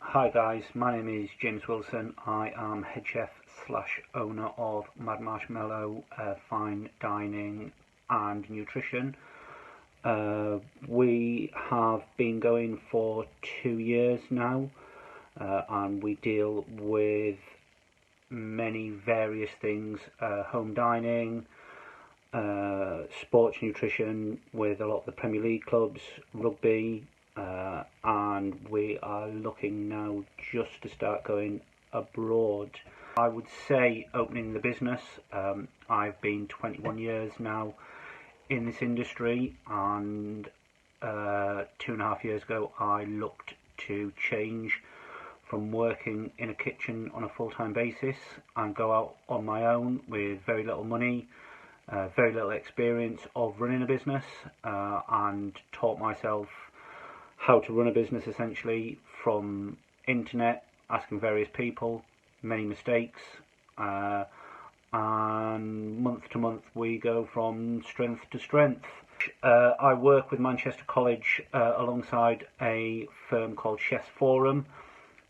Hi guys, my name is James Wilson. I am head chef slash owner of Mad Marshmallow Fine Dining and Nutrition. We have been going for 2 years now, and we deal with many various things, home dining, sports nutrition with a lot of the Premier League clubs, rugby, and we are looking now just to start going abroad. I would say opening the business, I've been 21 years now in this industry, and 2.5 years ago I looked to change from working in a kitchen on a full-time basis and go out on my own with very little money, very little experience of running a business, and taught myself how to run a business essentially from internet, asking various people, many mistakes, and month to month we go from strength to strength. I work with Manchester College alongside a firm called Chefs Forum.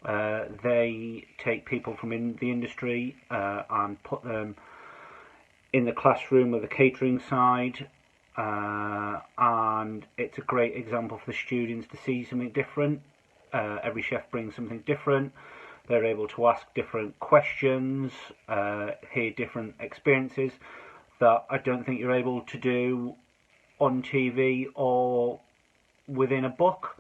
They take people from in the industry and put them in the classroom of the catering side, and it's a great example for the students to see something different. Every chef brings something different. They're able to ask different questions, hear different experiences that I don't think you're able to do on TV or within a book.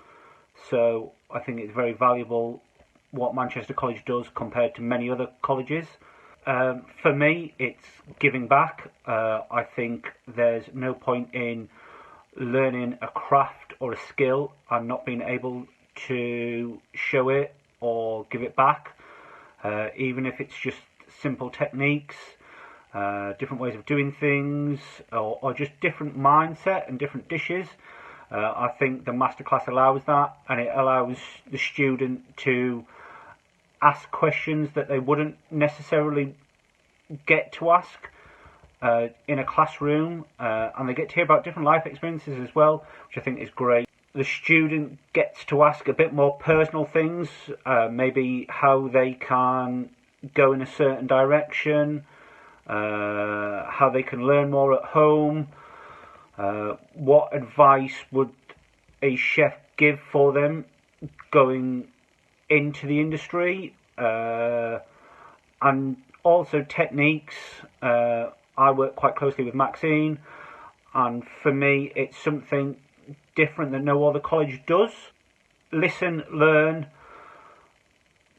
So I think it's very valuable what Manchester College does compared to many other colleges. For me, it's giving back. I think there's no point in learning a craft or a skill and not being able to show it or give it back, even if it's just simple techniques, different ways of doing things, or just different mindset and different dishes. I think the masterclass allows that, and it allows the student to ask questions that they wouldn't necessarily get to ask in a classroom, and they get to hear about different life experiences as well, which I think is great. The student gets to ask a bit more personal things, maybe how they can go in a certain direction, how they can learn more at home, what advice would a chef give for them going into the industry, and also techniques. I work quite closely with Maxine, and for me it's something different that no other college does. Listen, learn,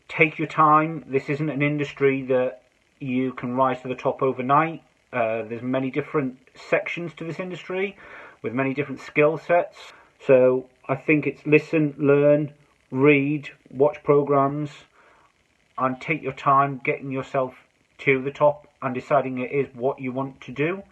take your time. This isn't an industry that you can rise to the top overnight. There's many different sections to this industry with many different skill sets. So I think it's listen, learn, read, watch programs, and take your time getting yourself to the top and deciding it is what you want to do.